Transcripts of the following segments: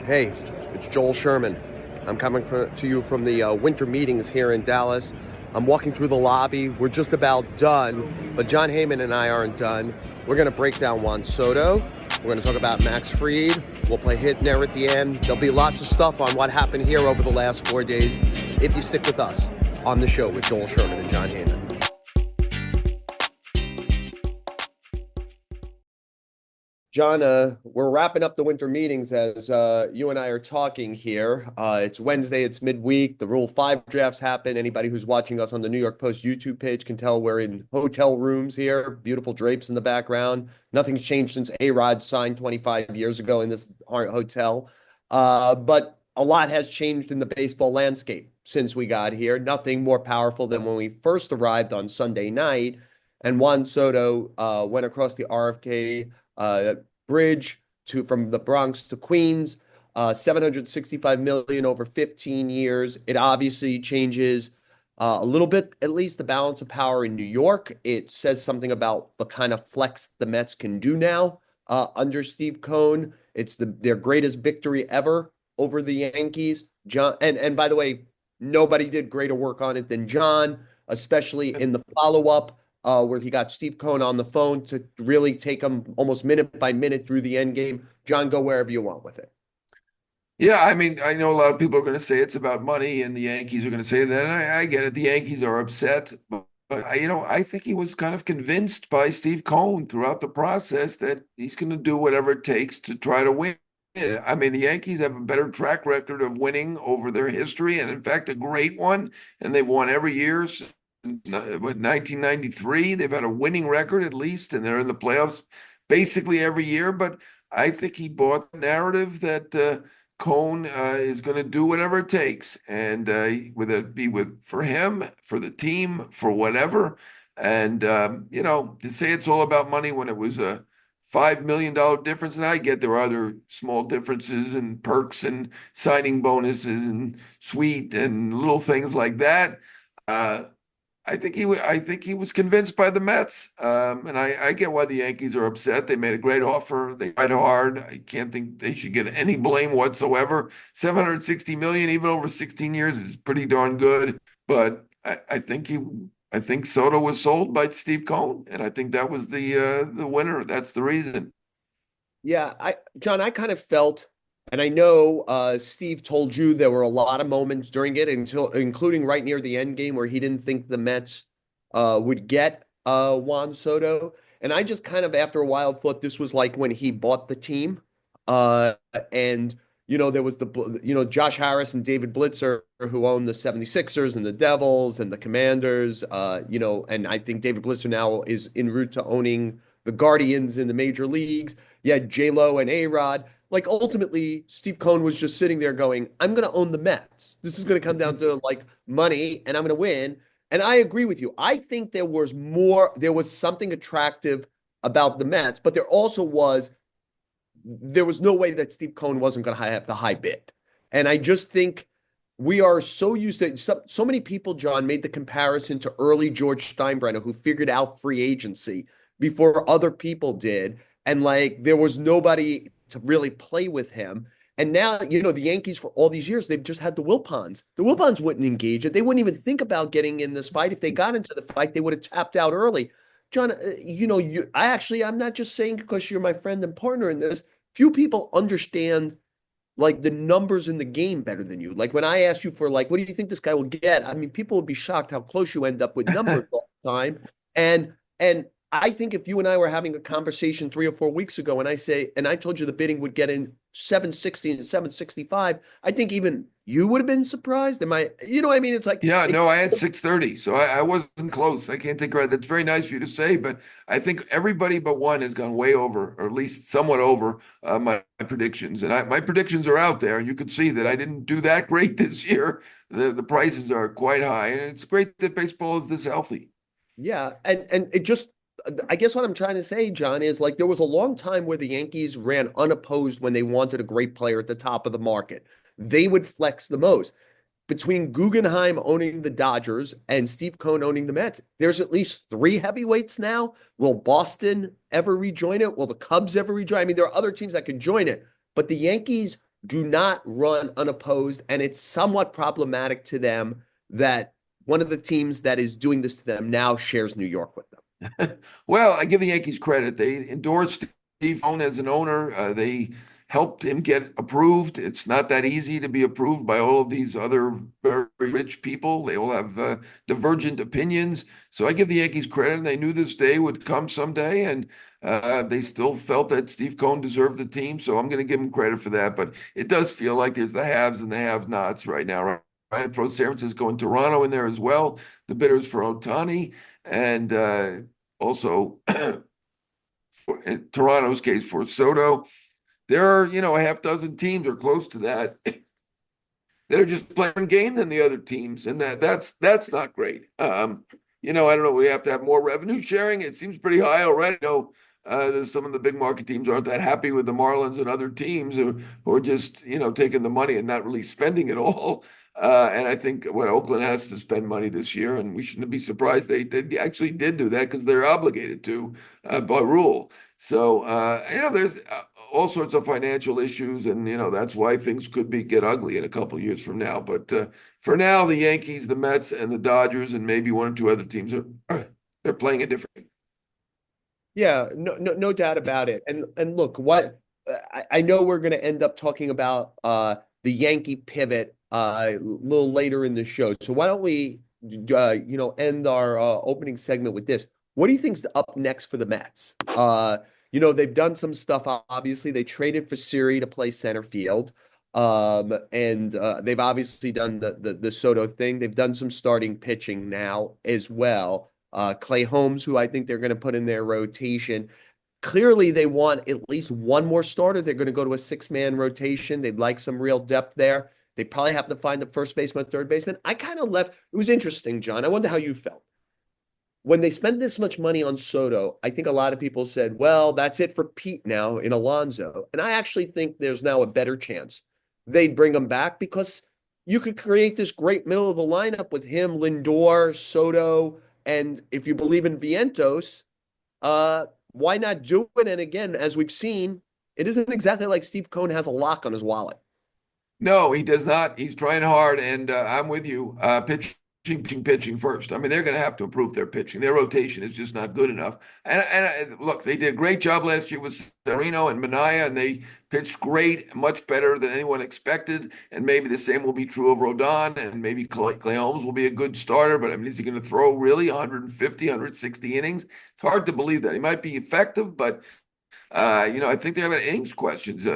Hey, it's Joel Sherman. I'm coming to you from the winter meetings here in Dallas. I'm walking through the lobby. We're just about done, but Jon Heyman and I aren't done. We're going to break down Juan Soto. We're going to talk about Max Fried. We'll play hit and air at the end. There'll be lots of stuff on what happened here over the last 4 days if you stick with us on the show with Joel Sherman and Jon Heyman. John, we're wrapping up the winter meetings as you and I are talking here. It's Wednesday, it's midweek. The Rule 5 drafts happen. Anybody who's watching us on the New York Post YouTube page can tell we're in hotel rooms here, beautiful drapes in the background. Nothing's changed since A-Rod signed 25 years ago in this hotel. But a lot has changed in the baseball landscape since we got here. Nothing more powerful than when we first arrived on Sunday night and Juan Soto went across the RFK bridge from the Bronx to Queens, 765 million over 15 years. It obviously changes a little bit, at least the balance of power in New York. It says something about the kind of flex the Mets can do now under Steve Cohen. It's their greatest victory ever over the Yankees. John, and by the way, nobody did greater work on it than John, especially in the follow-up where he got Steve Cohen on the phone to really take him almost minute by minute through the end game. John, go wherever you want with it. Yeah, I mean, I know a lot of people are going to say it's about money, and the Yankees are going to say that. And I get it. The Yankees are upset, but I think he was kind of convinced by Steve Cohen throughout the process that he's going to do whatever it takes to try to win. I mean, the Yankees have a better track record of winning over their history, and in fact, a great one. And they've won every year since 1993. They've had a winning record at least, and they're in the playoffs basically every year. But I think he bought the narrative that Cohn is going to do whatever it takes, and whether it be for him, for the team, for whatever. And to say it's all about money when it was a $5 million difference, and I get there are other small differences and perks and signing bonuses and suite and little things like that. Uh, I think he was convinced by the Mets, and I get why the Yankees are upset. They made a great offer. They tried hard. I can't think they should get any blame whatsoever. 760 million, even over 16 years, is pretty darn good. But I think Soto was sold by Steve Cohen, and I think that was the winner. That's the reason. Yeah, John, I kind of felt, and I know Steve told you there were a lot of moments during it, including right near the end game where he didn't think the Mets would get Juan Soto. And I just kind of, after a while, thought this was like when he bought the team. Uh, and, there was Josh Harris and David Blitzer who owned the 76ers and the Devils and the Commanders, and I think David Blitzer now is en route to owning the Guardians in the major leagues. Yeah, J-Lo and A-Rod. Like ultimately, Steve Cohen was just sitting there going, I'm going to own the Mets. This is going to come down to like money and I'm going to win. And I agree with you. I think there was something attractive about the Mets, but there was no way that Steve Cohen wasn't going to have the high bid. And I just think we are so used to so many people, John, made the comparison to early George Steinbrenner, who figured out free agency before other people did. And like there was nobody to really play with him. And now, the Yankees for all these years, they've just had the Wilpons. The Wilpons wouldn't engage it. They wouldn't even think about getting in this fight. If they got into the fight, they would have tapped out early. John, I'm not just saying because you're my friend and partner in this. Few people understand like the numbers in the game better than you. Like when I ask you for like, what do you think this guy will get? I mean, people would be shocked how close you end up with numbers all the time. And I think if you and I were having a conversation 3 or 4 weeks ago and I told you the bidding would get in 760 and 765, I think even you would have been surprised. Am I, what I mean? It's like, Yeah, no, I had 630, so I wasn't close. I can't think right. That's very nice for you to say, but I think everybody but one has gone way over, or at least somewhat over my predictions. And my predictions are out there, and you can see that I didn't do that great this year. The prices are quite high, and it's great that baseball is this healthy. yeah. And it just, I guess what I'm trying to say, John, is like there was a long time where the Yankees ran unopposed when they wanted a great player at the top of the market. They would flex the most. Between Guggenheim owning the Dodgers and Steve Cohen owning the Mets, there's at least three heavyweights now. Will Boston ever rejoin it? Will the Cubs ever rejoin? I mean, there are other teams that could join it, but the Yankees do not run unopposed, and it's somewhat problematic to them that one of the teams that is doing this to them now shares New York with them. Well, I give the Yankees credit. They endorsed Steve Cohen as an owner. They helped him get approved. It's not that easy to be approved by all of these other very rich people. They all have divergent opinions. So I give the Yankees credit. They knew this day would come someday, and they still felt that Steve Cohen deserved the team. So I'm going to give him credit for that. But it does feel like there's the haves and the have-nots right now. Right? I throw San Francisco and Toronto in there as well. The bidders for Ohtani. And also, in Toronto's case for Soto, there are, a half dozen teams or close to that that are just playing a game than the other teams, and that's not great. I don't know. We have to have more revenue sharing. It seems pretty high already. There's some of the big market teams aren't that happy with the Marlins and other teams who are just, taking the money and not really spending it all. And I think what Oakland has to spend money this year, and we shouldn't be surprised they actually did do that because they're obligated to by rule. So there's all sorts of financial issues, and that's why things could get ugly in a couple of years from now. But for now, the Yankees, the Mets, and the Dodgers, and maybe one or two other teams they're playing a different. Yeah, no doubt about it. And look, what I know we're going to end up talking about the Yankee pivot a little later in the show. So why don't we end our opening segment with this? What do you think's up next for the Mets? They've done some stuff. Obviously, they traded for Siri to play center field. And they've obviously done the Soto thing. They've done some starting pitching now as well. Clay Holmes, who I think they're going to put in their rotation. Clearly, they want at least one more starter. They're going to go to a six-man rotation. They'd like some real depth there. They probably have to find a first baseman, third baseman. I kind of left. It was interesting, John. I wonder how you felt. When they spent this much money on Soto, I think a lot of people said, well, that's it for Pete now in Alonso. And I actually think there's now a better chance they'd bring him back because you could create this great middle of the lineup with him, Lindor, Soto, and if you believe in Vientos, why not do it? And again, as we've seen, it isn't exactly like Steve Cohen has a lock on his wallet. No, he does not. He's trying hard, and I'm with you. Pitching first. I mean, they're going to have to improve their pitching. Their rotation is just not good enough. And look, they did a great job last year with Sereno and Minaya, and they pitched great, much better than anyone expected. And maybe the same will be true of Rodon, and maybe Clay Holmes will be a good starter. But I mean, is he going to throw really 150, 160 innings? It's hard to believe that. He might be effective, but I think they have an innings questions.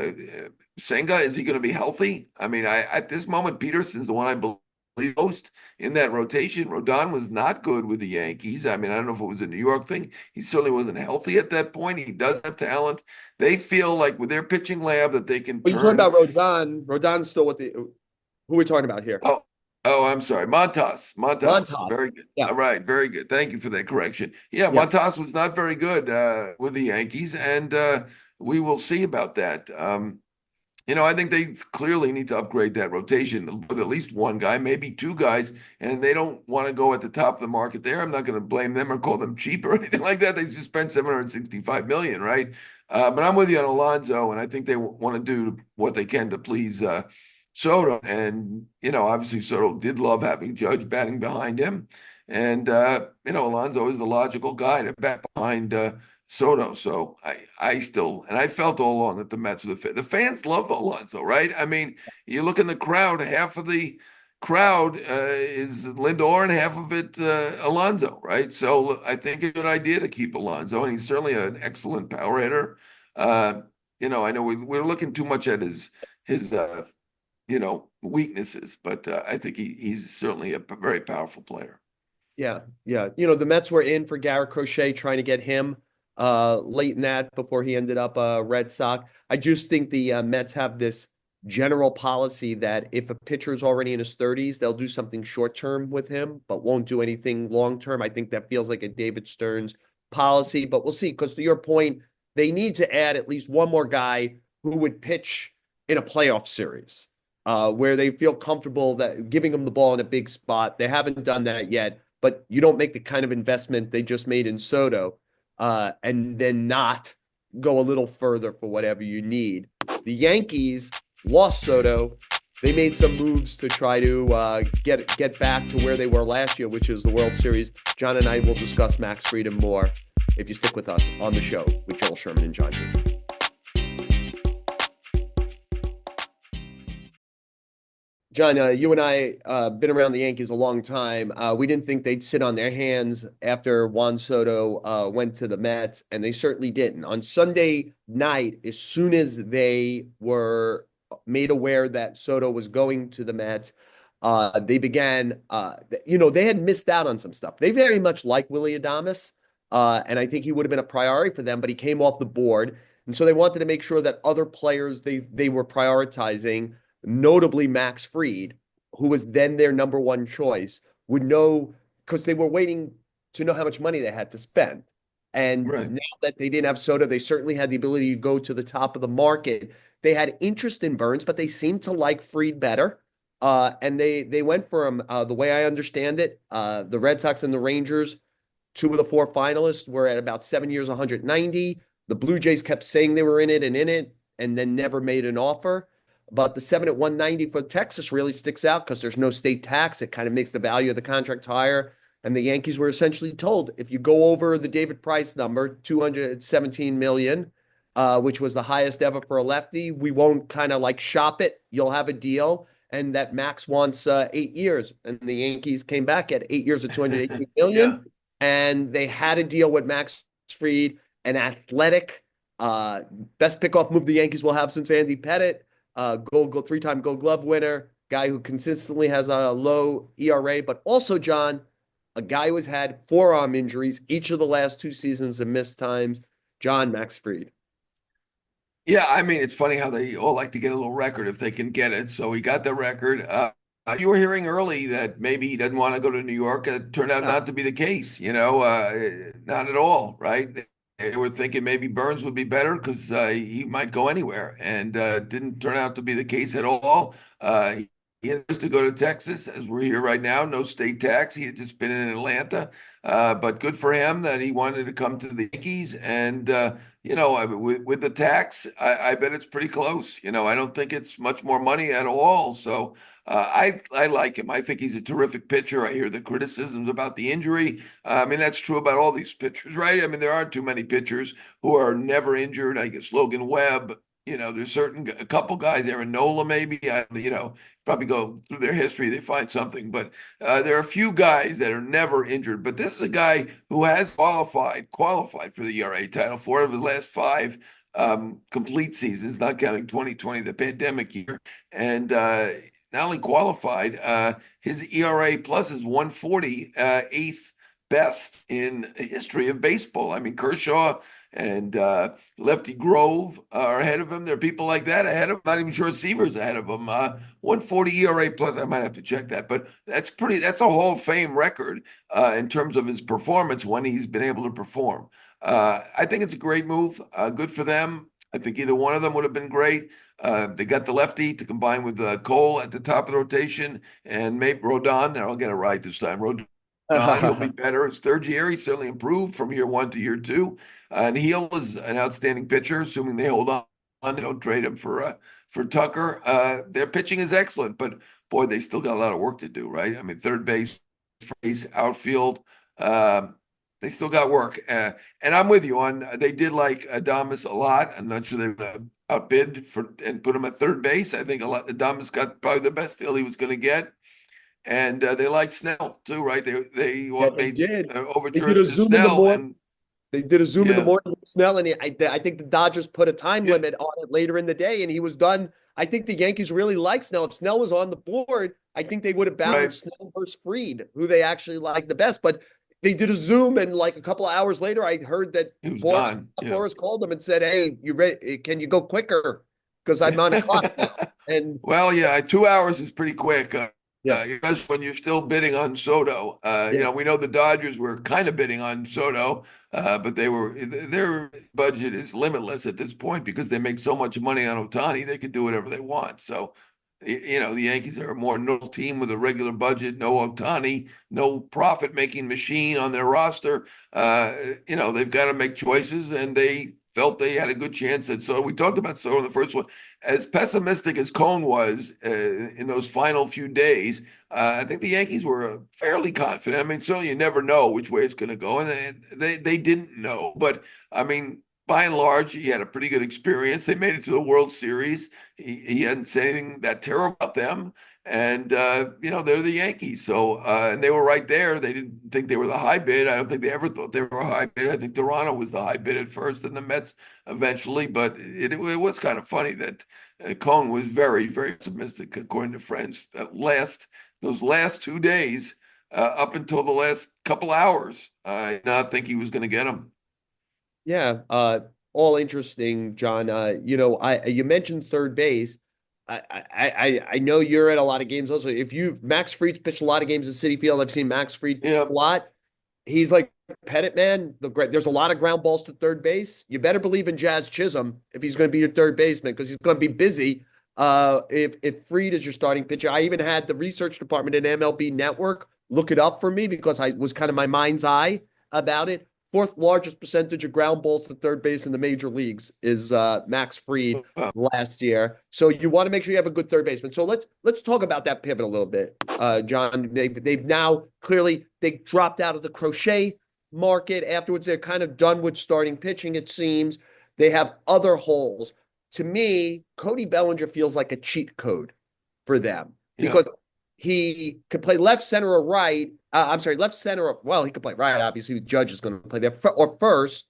Senga, is he going to be healthy? I mean, at this moment, Peterson's the one I believe most in that rotation. Rodon was not good with the Yankees. I mean, I don't know if it was a New York thing. He certainly wasn't healthy at that point. He does have talent. They feel like with their pitching lab that they can But you're talking turn. about Rodon. Rodon's still who are we talking about here? Oh, I'm sorry. Montas. Montas. Very good. Yeah. All right. Very good. Thank you for that correction. Yeah, Yeah. Montas was not very good with the Yankees, and we will see about that. I think they clearly need to upgrade that rotation with at least one guy, maybe two guys, and they don't want to go at the top of the market there. I'm not going to blame them or call them cheap or anything like that. They just spent 765 million, right? But I'm with you on Alonso, and I think they want to do what they can to please Soto. And obviously Soto did love having Judge batting behind him, and Alonso is the logical guy to bat behind Soto. So I still, and I felt all along that the Mets are the fans love Alonso, right? I mean, you look in the crowd, half of the crowd is Lindor and half of it Alonso, right? So I think a good idea to keep Alonso, and he's certainly an excellent power hitter. I know we're looking too much at his weaknesses, but I think he's certainly a very powerful player. Yeah. Yeah. The Mets were in for Garrett Crochet trying to get him late in that before he ended up a Red Sox. I just think the Mets have this general policy that if a pitcher is already in his 30s, they'll do something short term with him, but won't do anything long term. I think that feels like a David Stearns policy, but we'll see. Because to your point, they need to add at least one more guy who would pitch in a playoff series where they feel comfortable that giving them the ball in a big spot. They haven't done that yet, but you don't make the kind of investment they just made in Soto and then not go a little further for whatever you need. The Yankees, lost Soto. They made some moves to try to get back to where they were last year, which is the World Series. John and I will discuss Max Fried more if you stick with us on the show with Joel Sherman and John Heyman. John, you and I been around the Yankees a long time. We didn't think they'd sit on their hands after Juan Soto went to the Mets, and they certainly didn't. On Sunday night, as soon as they were made aware that Soto was going to the Mets, they began. They had missed out on some stuff. They very much like Willy Adames, and I think he would have been a priority for them, but he came off the board, and so they wanted to make sure that other players they were prioritizing, notably Max Fried, who was then their number one choice, would know because they were waiting to know how much money they had to spend. And Right. now that they didn't have Soto, they certainly had the ability to go to the top of the market. They had interest in Burns, but they seemed to like Fried better. And they went for him. The way I understand it, the Red Sox and the Rangers, two of the four finalists, were at about 7 years, 190. The Blue Jays kept saying they were in it, and then never made an offer. But the 7 at 190 for Texas really sticks out because there's no state tax. It kind of makes the value of the contract higher. And the Yankees were essentially told, if you go over the David Price number, 217 million, which was the highest ever for a lefty, we won't kind of like shop it. You'll have a deal. And that Max wants 8 years. And the Yankees came back at 8 years at 218 Yeah. million. And they had a deal with Max Fried, an athletic, uh, best pickoff move the Yankees will have since Andy Pettitte, three-time Gold Glove winner, guy who consistently has a low ERA, but also, John, a guy who has had forearm injuries each of the last two seasons and missed times. John Max Fried. Yeah, I mean, it's funny how they all like to get a little record if they can get it. So he got the record. You were hearing early that maybe he doesn't want to go to New York. It turned out Yeah. not to be the case, not at all, right? They were thinking maybe Burns would be better because he might go anywhere, and didn't turn out to be the case at all. He has to go to Texas, as we're here right now, no state tax. He had just been in Atlanta, but good for him that he wanted to come to the Yankees. And with the tax, I bet it's pretty close. I don't think it's much more money at all. So I like him. I think he's a terrific pitcher. I hear the criticisms about the injury. I mean, that's true about all these pitchers, right? I mean, there aren't too many pitchers who are never injured. I guess Logan Webb. There's a couple guys, Aaron Nola maybe. Probably go through their history, they find something. But there are a few guys that are never injured. But this is a guy who has qualified for the ERA title, 4 of the last 5 complete seasons, not counting 2020, the pandemic year. And not only qualified, his ERA plus is 140, eighth best in the history of baseball. I mean, Kershaw and Lefty Grove are ahead of him. There are people like that ahead of him. Not even sure Seaver's ahead of him. 140 ERA plus. I might have to check that, but that's a Hall of Fame record in terms of his performance when he's been able to perform. I think it's a great move. Good for them. I think either one of them would have been great. They got the lefty to combine with Cole at the top of the rotation, and maybe Rodon. There, I'll get it right this time. Rodon, he'll be better. His third year, he certainly improved from year 1 to year 2. And Heel is an outstanding pitcher, assuming they hold on. They don't trade him for Tucker. Their pitching is excellent, but boy, they still got a lot of work to do, right? I mean, third base, outfield. They still got work. And I'm with you on. They did like Adames a lot. I'm not sure they would outbid for and put him at third base. I think Adames got probably the best deal he was going to get. And they like Snell too, right? They Yeah, all they made did. They did overtures a to Zoom in the Snell, morning. and They did a Zoom in the yeah, morning with Snell, and I think the Dodgers put a time yeah, limit on it later in the day, and he was done. I think the Yankees really like Snell. If Snell was on the board, I think they would have right. balanced Snell versus Fried, who they actually like the best. But they did a Zoom, and like a couple of hours later, I heard that He was gone. Yeah. Boris called him and said, "Hey, you ready? Can you go quicker? Because I'm on a clock now." And Well, yeah, 2 hours is pretty quick. yeah, Especially when you're still bidding on Soto. yeah, We know the Dodgers were kind of bidding on Soto, but their budget is limitless at this point because they make so much money on Ohtani, they can do whatever they want. So, the Yankees are a more normal team with a regular budget, no Ohtani, no profit-making machine on their roster. They've got to make choices, and they felt they had a good chance. And so we talked about Soto in the first one. As pessimistic as Cone was in those final few days, I think the Yankees were fairly confident. I mean, certainly you never know which way it's going to go, and they didn't know. But I mean, by and large, he had a pretty good experience. They made it to the World Series. He hadn't said anything that terrible about them. And they're the Yankees. So and they were right there. They didn't think they were the high bid. I don't think they ever thought they were a high bid. I think Toronto was the high bid at first, and the Mets eventually. But it was kind of funny that Cohn was very, very optimistic, according to friends. Those last 2 days, up until the last couple hours, I did not think he was going to get them. Yeah, all interesting, John. You mentioned third base. I know you're at a lot of games also. If you Max Fried's pitched a lot of games at Citi Field, I've seen Max Fried Yeah, a lot. He's like Pettit man. There's a lot of ground balls to third base. You better believe in Jazz Chisholm if he's going to be your third baseman because he's going to be busy. If Fried is your starting pitcher, I even had the research department at MLB Network look it up for me because I was kind of my mind's eye about it. Fourth largest percentage of ground balls to third base in the major leagues is Max Fried last year. So you want to make sure you have a good third baseman. So let's talk about that pivot a little bit, John. They've now clearly they dropped out of the crochet market. Afterwards, they're kind of done with starting pitching. It seems they have other holes. To me, Cody Bellinger feels like a cheat code for them yeah. because he could play left, center, or right. I'm sorry, left, center. Well, he could play right. Obviously, the Judge is going to play there or first.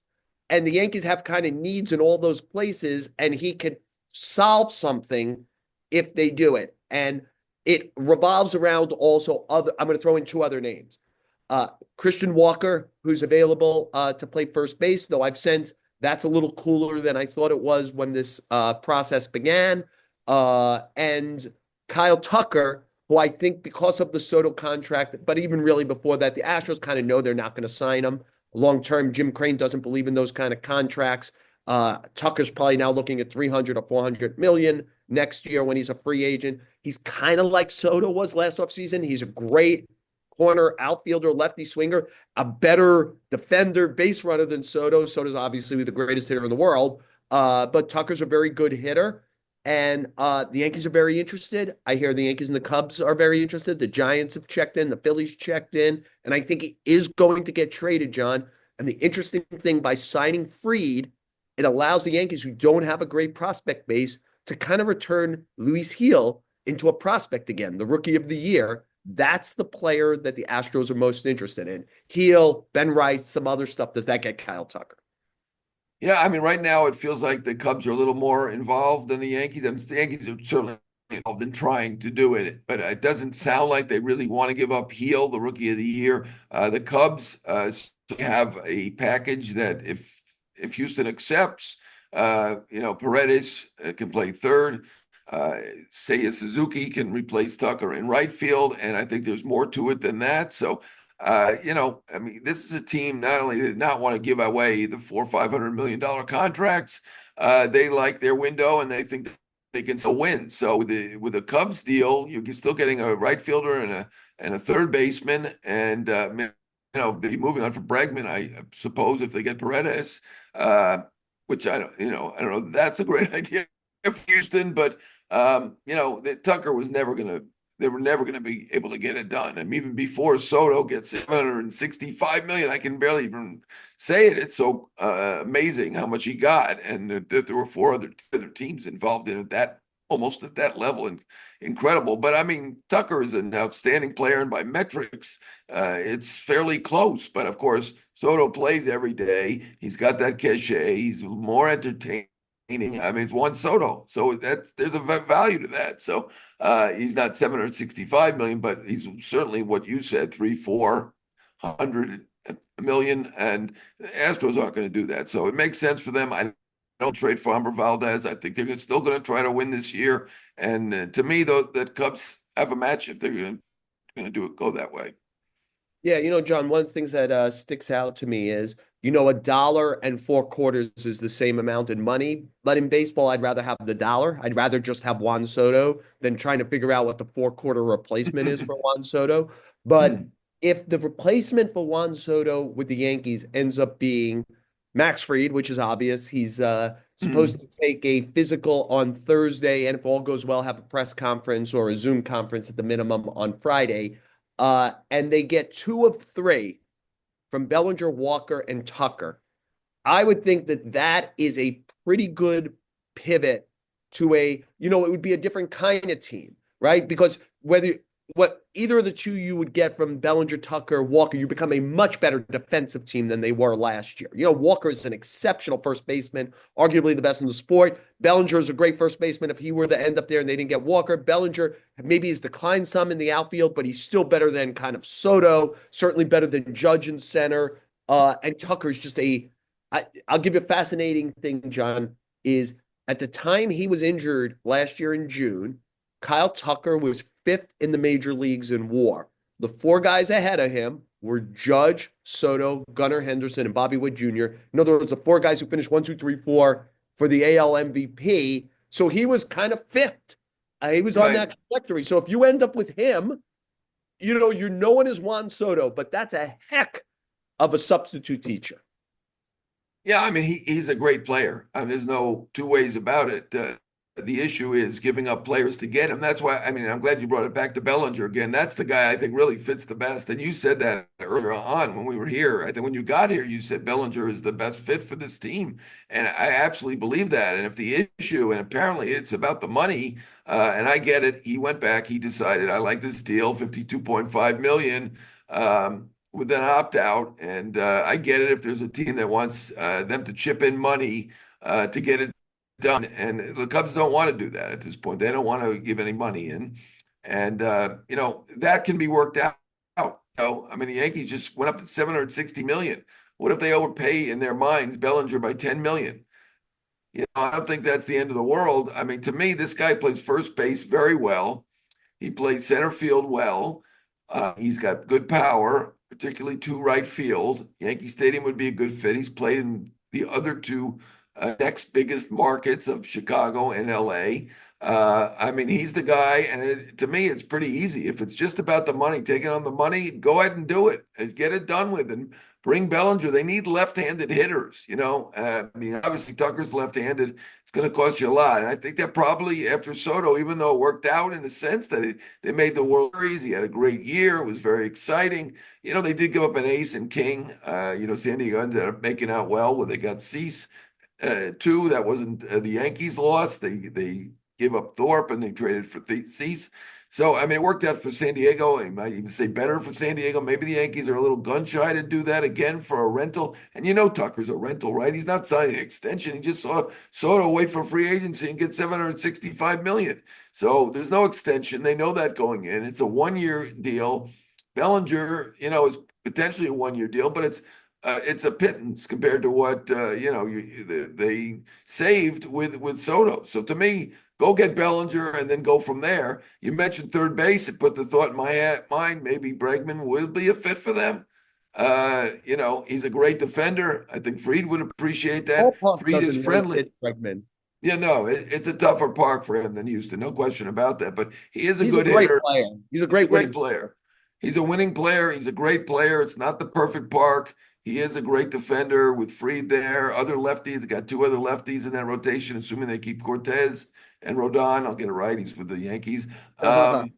And the Yankees have kind of needs in all those places, and he can solve something if they do it. And it revolves around also other. I'm going to throw in two other names. Uh, Christian Walker, who's available to play first base, though I've sensed that's a little cooler than I thought it was when this process began. And Kyle Tucker, who I think because of the Soto contract, but even really before that, the Astros kind of know they're not going to sign him long term. Jim Crane doesn't believe in those kind of contracts. Tucker's probably now looking at 300 or 400 million next year when he's a free agent. He's kind of like Soto was last offseason. He's a great corner outfielder, lefty swinger, a better defender, base runner than Soto. Soto's obviously the greatest hitter in the world, but Tucker's a very good hitter. And the Yankees are very interested. I hear the Yankees and the Cubs are very interested. The Giants have checked in. The Phillies checked in. And I think he is going to get traded, John. And the interesting thing by signing Fried, it allows the Yankees, who don't have a great prospect base, to kind of return Luis Gil into a prospect again, the rookie of the year. That's the player that the Astros are most interested in. Gil, Ben Rice, some other stuff. Does that get Kyle Tucker? Yeah, I mean, right now it feels like the Cubs are a little more involved than the Yankees. I mean, the Yankees are certainly involved in trying to do it, but it doesn't sound like they really want to give up Heel, the Rookie of the Year. The Cubs have a package that if Houston accepts, Paredes can play third. Seiya Suzuki can replace Tucker in right field, and I think there's more to it than that. So I mean, this is a team not only did not want to give away the $400-500 million contracts, they like their window and they think that they can still win. So with the Cubs deal, you're still getting a right fielder and a third baseman, and they're moving on for Bregman, I suppose, if they get Paredes, which I don't know. That's a great idea for Houston, but Tucker was never going to they were never going to be able to get it done. And even before Soto gets 765 million, I can barely even say it. It's so amazing how much he got, and that there were four other teams involved in it that almost at that level, and incredible. But I mean, Tucker is an outstanding player, and by metrics, it's fairly close. But of course, Soto plays every day. He's got that cachet. He's more entertaining. I mean, it's Juan Soto, so there's a value to that. So he's not 765 million, but he's certainly what you said, 400 million, and the Astros aren't going to do that. So it makes sense for them. I don't trade for Humber Valdez. I think they're still going to try to win this year. And to me, though, that Cubs have a match if they're going to do it go that way. Yeah, John, one of the things that sticks out to me is, $1.04 is the same amount in money. But in baseball, I'd rather have the dollar. I'd rather just have Juan Soto than trying to figure out what the 4-quarter replacement is for Juan Soto. But if the replacement for Juan Soto with the Yankees ends up being Max Fried, which is obvious. He's supposed Mm. to take a physical on Thursday, and if all goes well, have a press conference or a Zoom conference at the minimum on Friday. And they get two of three from Bellinger, Walker, and Tucker. I would think that that is a pretty good pivot to it would be a different kind of team, right? Because whether what either of the two you would get from Bellinger, Tucker, Walker, you become a much better defensive team than they were last year. Walker is an exceptional first baseman, arguably the best in the sport. Bellinger is a great first baseman. If he were to end up there and they didn't get Walker, Bellinger maybe has declined some in the outfield, but he's still better than kind of Soto, certainly better than Judge in center. And Tucker's just I'll give you a fascinating thing, John, is at the time he was injured last year in June, Kyle Tucker was fifth in the major leagues in WAR. The four guys ahead of him were Judge, Soto, Gunnar Henderson, and Bobby Witt Jr. In other words, the four guys who finished 1, 2, 3, 4 for the AL MVP. So he was kind of fifth. He was on Right. that trajectory. So if you end up with him, you're no one is Juan Soto, but that's a heck of a substitute teacher. Yeah, I mean he's a great player. I mean, there's no two ways about it. The issue is giving up players to get him. That's why, I mean, I'm glad you brought it back to Bellinger again. That's the guy I think really fits the best. And you said that earlier on when we were here. I think when you got here, you said Bellinger is the best fit for this team. And I absolutely believe that. And if the issue, and apparently it's about the money, and I get it, he went back, he decided, I like this deal, 52.5 million. With an opt out, and I get it if there's a team that wants them to chip in money to get it done. And the Cubs don't want to do that at this point. They don't want to give any money in. And, that can be worked out. I mean, the Yankees just went up to 760 million. What if they overpay in their minds Bellinger by 10 million? I don't think that's the end of the world. I mean, to me, this guy plays first base very well. He plays center field well. He's got good power, particularly to right field. Yankee Stadium would be a good fit. He's played in the other two next biggest markets of Chicago and LA. I mean, he's the guy, and to me, it's pretty easy. If it's just about the money, taking on the money, go ahead and do it and get it done with, and bring Bellinger. They need left-handed hitters. I mean, obviously Tucker's left-handed. It's going to cost you a lot, and I think that probably after Soto, even though it worked out in a sense that they made the World Series, he had a great year. It was very exciting. They did give up an ace and king. San Diego ended up making out well where they got Cease. Two, that wasn't the Yankees loss. They gave up Thorpe and they traded for Cease. So, I mean, it worked out for San Diego. I might even say better for San Diego. Maybe the Yankees are a little gun shy to do that again for a rental. And Tucker's a rental, right? He's not signing an extension. He just saw Soto wait for free agency and get 765 million. So there's no extension. They know that going in. It's a 1-year deal. Bellinger, is potentially a 1-year deal, but it's a pittance compared to what they saved with Soto. So to me, go get Bellinger and then go from there. You mentioned third base. It put the thought in my mind maybe Bregman will be a fit for them. He's a great defender. I think Fried would appreciate that. Ballpark Fried is doesn't really friendly. fit Bregman. Yeah, no, it's a tougher park for him than Houston, no question about that. But he is a He's a good great hitter. player. He's a He's a great great winning. player. He's a winning player. He's a great player. It's not the perfect park. He is a great defender with Fried there. Other lefties, they got two other lefties in that rotation, assuming they keep Cortez and Rodon. I'll get it right. He's with the Yankees. I'm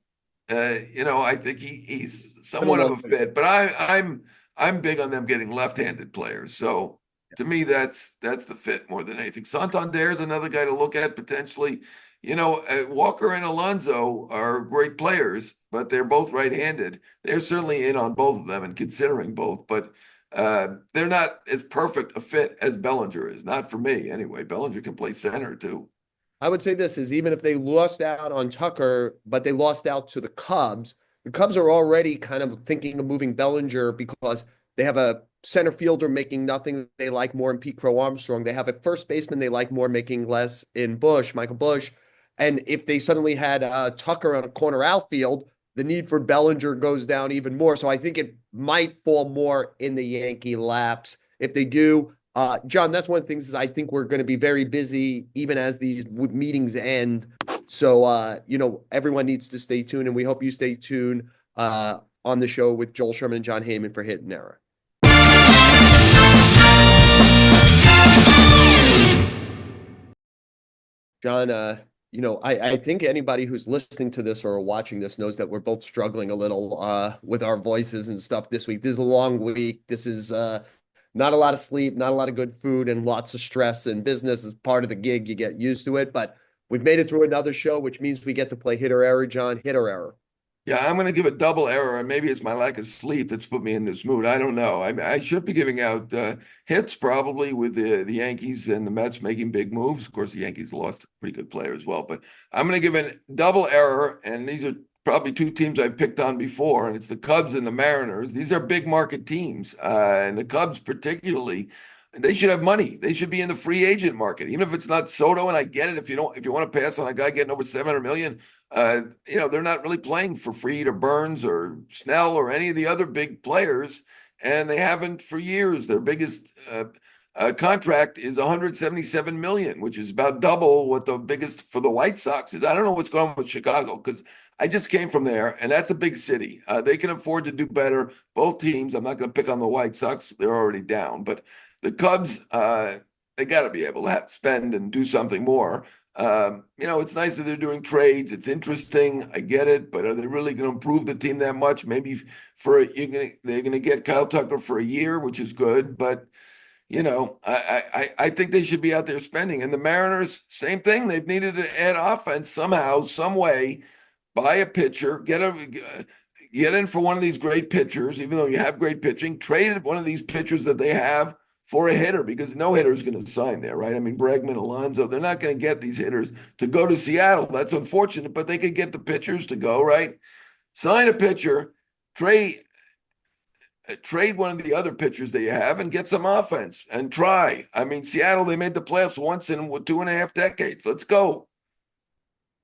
I think he's a somewhat of long a fit, but I'm big on them getting left-handed players. So to me, that's the fit more than anything. Santander is another guy to look at potentially. Walker and Alonso are great players, but they're both right-handed. They're certainly in on both of them and considering both, but they're not as perfect a fit as Bellinger is. Not for me, anyway. Bellinger can play center too. I would say this is even if they lost out on Tucker, but they lost out to the Cubs are already kind of thinking of moving Bellinger because they have a center fielder making nothing they like more in Pete Crow Armstrong. They have a first baseman they like more making less in Michael Bush. And if they suddenly had Tucker on a corner outfield, the need for Bellinger goes down even more. So I think it might fall more in the Yankee laps if they do. John, that's one of the things is I think we're going to be very busy even as these meetings end. So, everyone needs to stay tuned, and we hope you stay tuned on the show with Joel Sherman and Jon Heyman for Hit and Error. John, I think anybody who's listening to this or watching this knows that we're both struggling a little with our voices and stuff this week. This is a long week. This is not a lot of sleep, not a lot of good food, and lots of stress. And business is part of the gig. You get used to it. But we've made it through another show, which means we get to play hit or error, John. Hit or error. Yeah, I'm going to give a double error, and maybe it's my lack of sleep that's put me in this mood. I don't know. I should be giving out hits probably with the Yankees and the Mets making big moves. Of course, the Yankees lost a pretty good player as well, but I'm going to give a double error, and these are probably two teams I've picked on before, and it's the Cubs and the Mariners. These are big market teams, and the Cubs particularly. They should have money. They should be in the free agent market, even if it's not Soto. And I get it if you want to pass on a guy getting over 700 million. They're not really playing for free to Burns or Snell or any of the other big players, and they haven't for years. Their biggest contract is 177 million, which is about double what the biggest for the White Sox is. I don't know what's going on with Chicago because I just came from there, and that's a big city. They can afford to do better. Both teams. I'm not going to pick on the White Sox; they're already down, but the Cubs. They got to be able to spend and do something more. It's nice that they're doing trades. It's interesting. I get it, but are they really going to improve the team that much? Maybe they're going to get Kyle Tucker for a year, which is good. But I think they should be out there spending. And the Mariners, same thing. They've needed to add offense somehow, some way. Buy a pitcher, get in for one of these great pitchers, even though you have great pitching. Trade one of these pitchers that they have for a hitter because no hitter is going to sign there, right? I mean, Bregman, Alonso, they're not going to get these hitters to go to Seattle. That's unfortunate, but they could get the pitchers to go, right? Sign a pitcher, trade one of the other pitchers that you have and get some offense and try. I mean, Seattle, they made the playoffs once in 2.5 decades. Let's go.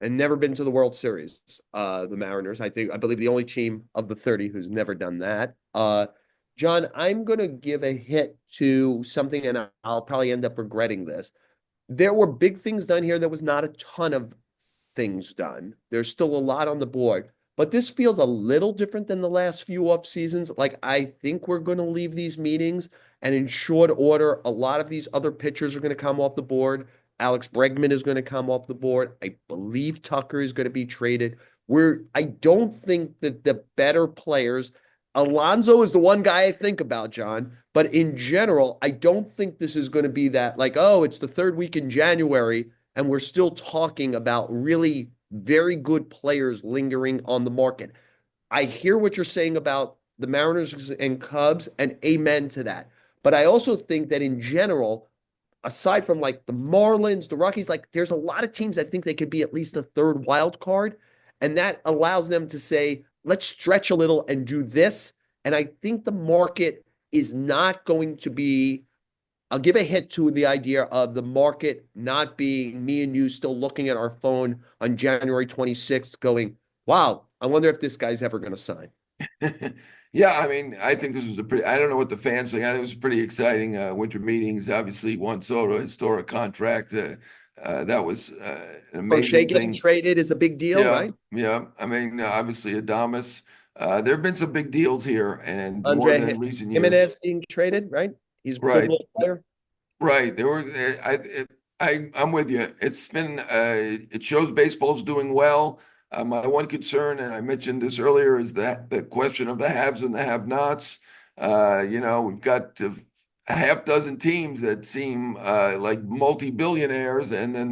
And never been to the World Series. The Mariners, I believe the only team of the 30 who's never done that. John, I'm going to give a hit to something, and I'll probably end up regretting this. There were big things done here. There was not a ton of things done. There's still a lot on the board, but this feels a little different than the last few off seasons. Like, I think we're going to leave these meetings, and in short order, a lot of these other pitchers are going to come off the board. Alex Bregman is going to come off the board. I believe Tucker is going to be traded. I don't think that the better players, Alonso is the one guy I think about, John, but in general, I don't think this is going to be that like, oh, it's the third week in January and we're still talking about really very good players lingering on the market. I hear what you're saying about the Mariners and Cubs, and amen to that. But I also think that in general, aside from like the Marlins, the Rockies, like there's a lot of teams that think they could be at least a third wild card. And that allows them to say, let's stretch a little and do this. And I think the market is not going to be, I'll give a hit to the idea of the market not being me and you still looking at our phone on January 26th going, wow, I wonder if this guy's ever going to sign. Yeah, I mean, I think this was I don't know what the fans think. I think it was pretty exciting winter meetings. Obviously, Juan Soto, historic contract. That was an O'Shea amazing getting thing. traded is a big deal, Yeah, right? yeah. I mean, obviously, Adamas. There have been some big deals here, and more Andre than recent years. Jimenez being traded, right? He's a good Right, little player. right. There were. I'm with you. It's been. It shows baseball's doing well. My one concern, and I mentioned this earlier, is that the question of the haves and the have-nots. We've got a half dozen teams that seem like multi-billionaires, and then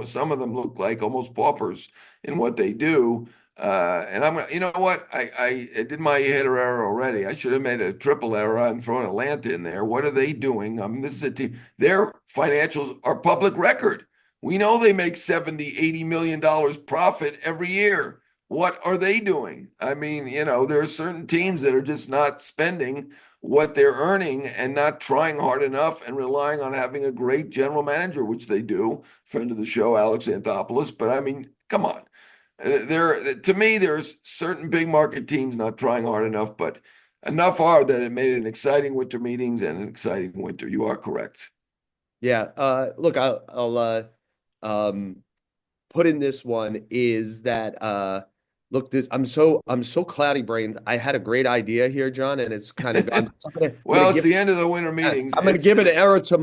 some of them look like almost paupers in what they do. And you know what? I did my hit or error already. I should have made a triple error and thrown Atlanta in there. What are they doing? I mean, this is a team. Their financials are public record. We know they make 70, 80 million dollars profit every year. What are they doing? I mean, there are certain teams that are just not spending what they're earning and not trying hard enough and relying on having a great general manager, which they do. Friend of the show, Alex Anthopoulos. But I mean, come on. To me, there's certain big market teams not trying hard enough, but enough are that it made an exciting winter meetings and an exciting winter. You are correct. Yeah. Look, I'll um put in this one is that Look, I'm so cloudy brained. I had a great idea here, John, and it's kind of gone. So I'm gonna Well, it's give the end of the winter meetings. I'm gonna It's give an error to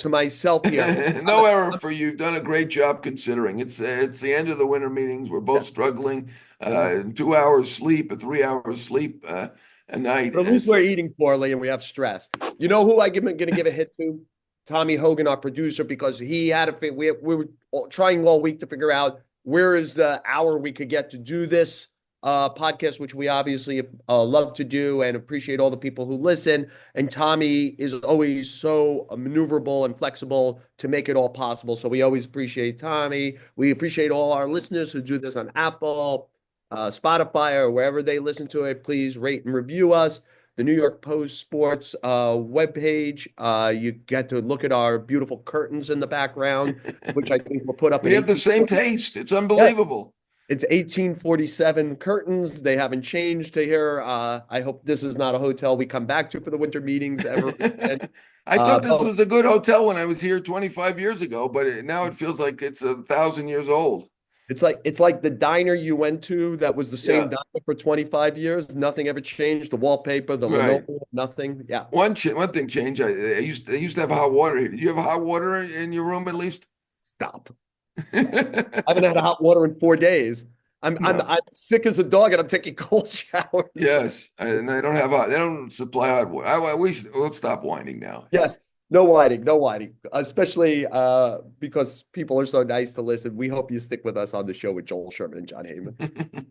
myself here. no error for you. You've done a great job considering. It's the end of the winter meetings. We're both struggling. Yeah. 2 hours sleep, 3 hours sleep a night. But at least we're eating poorly and we have stress. You know who going to give a hit to? Tommy Hogan, our producer, because he had we were trying all week to figure out where is the hour we could get to do this podcast, which we obviously love to do and appreciate all the people who listen. And Tommy is always so maneuverable and flexible to make it all possible. So we always appreciate Tommy. We appreciate all our listeners who do this on Apple, Spotify, or wherever they listen to it. Please rate and review us. The New York Post Sports webpage. You get to look at our beautiful curtains in the background, which I think were put up We in have the same 1840. taste. It's Yes, unbelievable. it's 1847 curtains. They haven't changed to here. I hope this is not a hotel we come back to for the winter meetings ever again. I thought this But was a good hotel when I was here 25 years ago, but now it feels like it's 1,000 years old. it's like the diner you went to that was the same Yeah, diner for 25 years. Nothing ever changed. The wallpaper, the right. linoleum, nothing. Yeah. One thing changed. They used to have hot water here. Do you have hot water in your room at least? Stop. I haven't had hot water in 4 days. No. I'm sick as a dog and I'm taking cold showers. Yes, and they don't have hot. They don't supply hot water. We'll stop whining now. Yes. No whining, no whining, especially because people are so nice to listen. We hope you stick with us on the show with Joel Sherman and Jon Heyman.